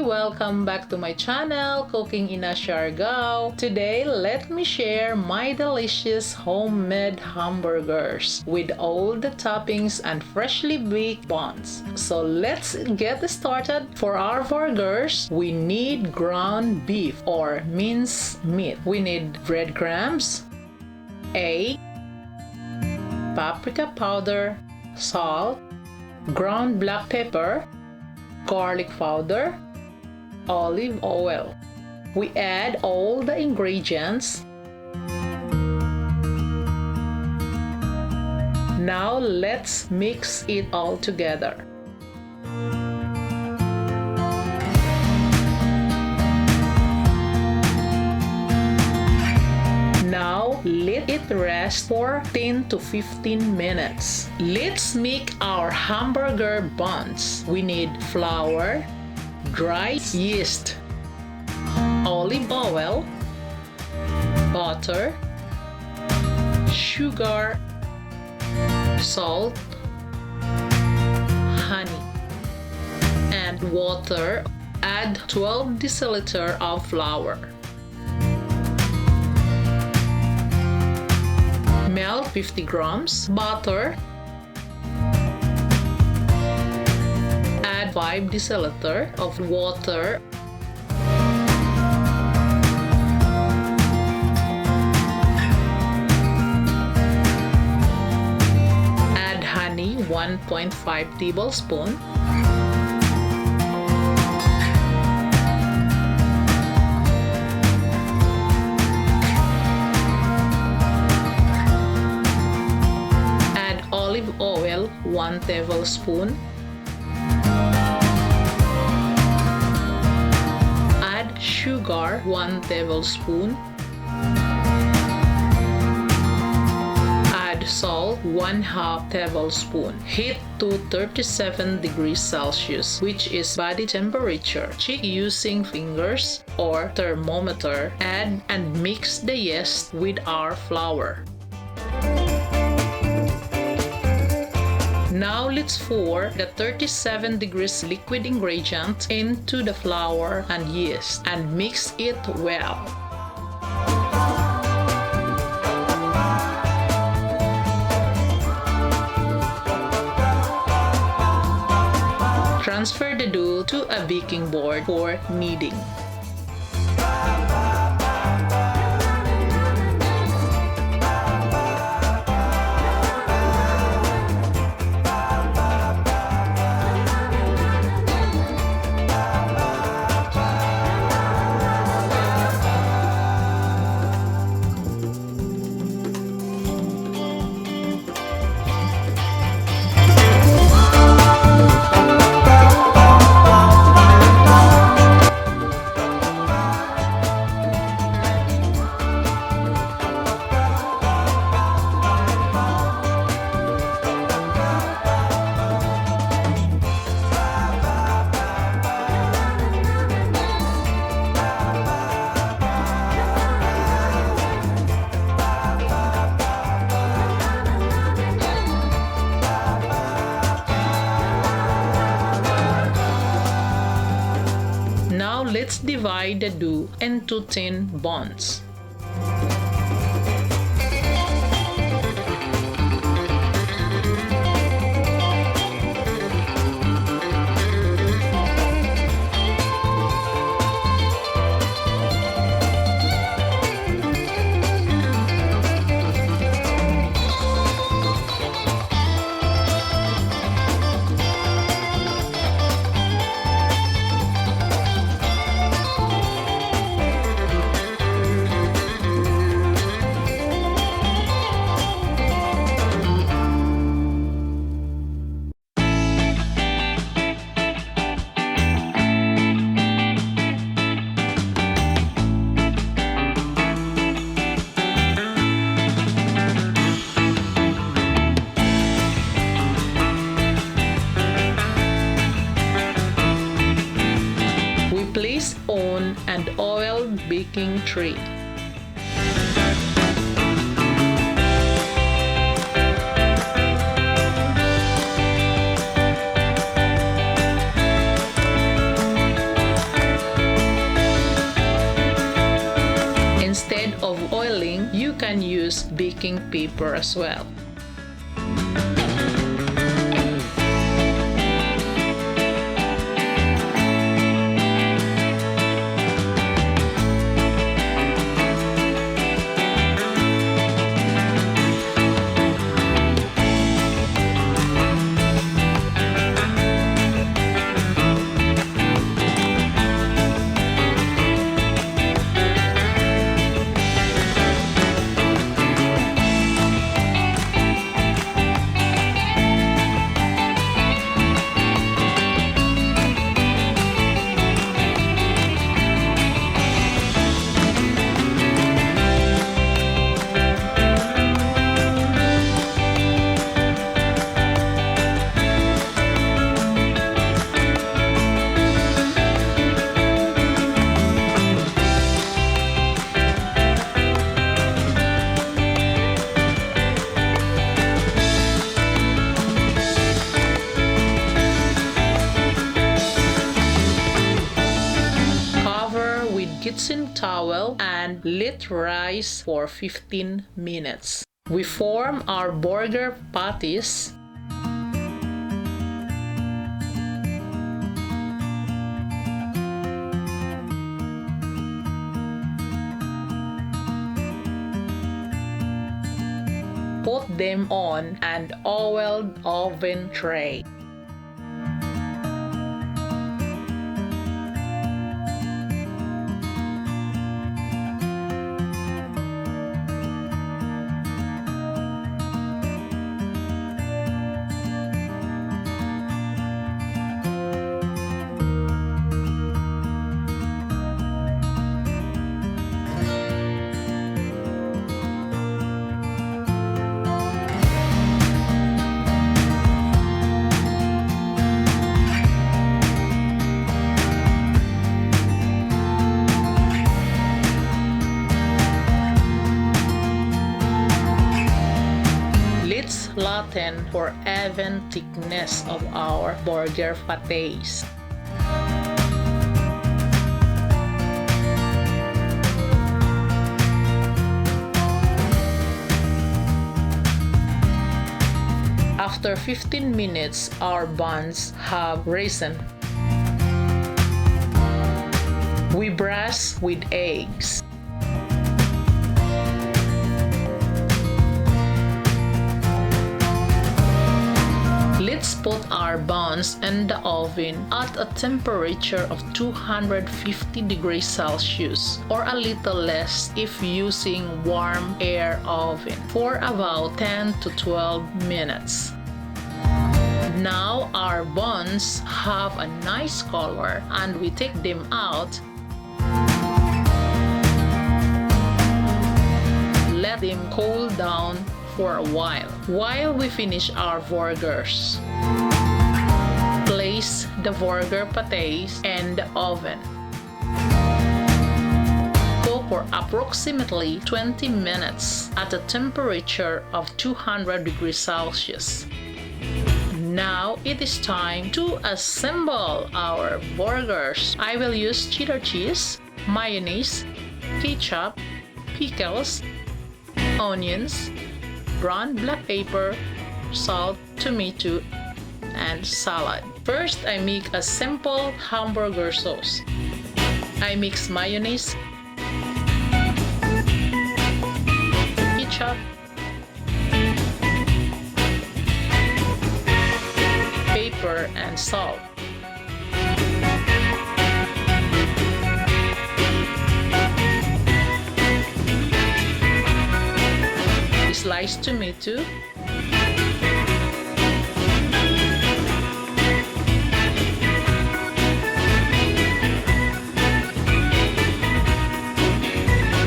welcome back to my channel, Cooking in Siargao. Today, let me share my delicious homemade hamburgers with all the toppings and freshly baked buns. So let's get started. For our burgers, we need ground beef or minced meat. We need breadcrumbs, egg, paprika powder, salt, ground black pepper, garlic powder, olive oil. We add all the ingredients. Now let's mix it all together. Now let it rest for 10 to 15 minutes. Let's make our hamburger buns. We need flour, dry yeast, olive oil, butter, sugar, salt, honey, and water. Add 12 deciliters of flour. Melt 50 grams butter. Add 5 deciliters of water. Add honey 1.5 tablespoons. Olive oil 1 tablespoon. Add sugar 1 tablespoon. Add salt 1/2 tablespoon. Heat to 37 degrees Celsius, which is body temperature. Check using fingers or thermometer. Add and mix the yeast with our flour. Now let's pour the 37 degrees liquid ingredient into the flour and yeast and mix it well. Transfer the dough to a baking board for kneading. Now let's divide the dough into thin buns. Place on an oiled baking tray. baking paper as well. Kitchen towel and let rise for 15 minutes. We form our burger patties. Put them on an oiled oven tray. Flatten for even thickness of our burger patés. After 15 minutes, our buns have risen. We brush with eggs. Let's put our buns in the oven at a temperature of 250 degrees Celsius or a little less if using warm air oven for about 10 to 12 minutes. Now our buns have a nice color and we take them out. Let them cool down for a while we finish our burgers. Place the burger patés in the oven. Cook for approximately 20 minutes at a temperature of 200 degrees Celsius. Now it is time to assemble our burgers. I will use cheddar cheese, mayonnaise, ketchup, pickles, onions, ground black pepper, salt, tomato, and salad. First, I make a simple hamburger sauce. I mix mayonnaise, ketchup, pepper, and salt. Sliced tomato,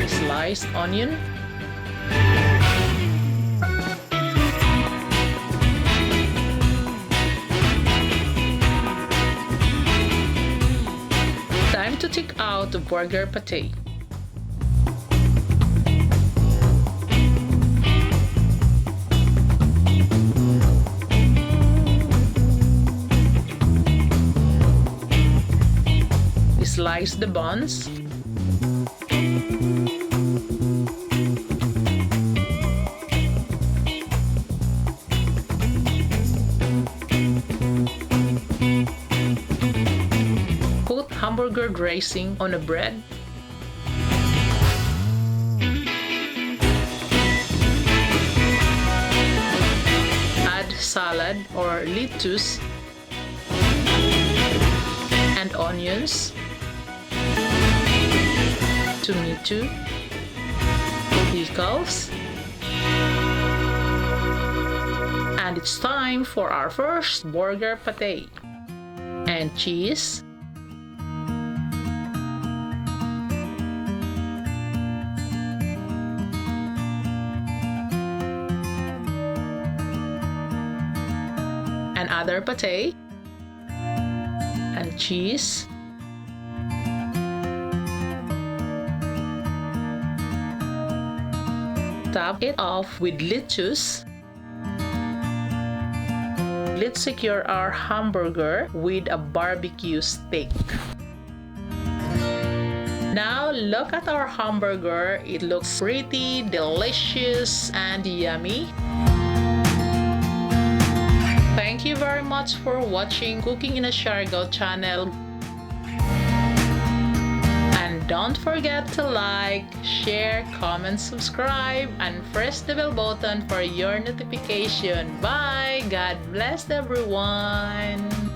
sliced onion, time to take out the burger paté. Slice the buns. hamburger dressing on a bread. Add salad or lettuce and onions, tomato, pickles, and it's time for our first burger pate. And cheese, another pate, and cheese, top it off with lettuce. Let's secure our hamburger with a barbecue stick. Now look at our hamburger. It looks pretty, delicious, and yummy. Thank you very much for watching Cooking in a Siargao channel. And don't forget to like, share, comment, subscribe, and press the bell button for your notification. Bye! God bless everyone!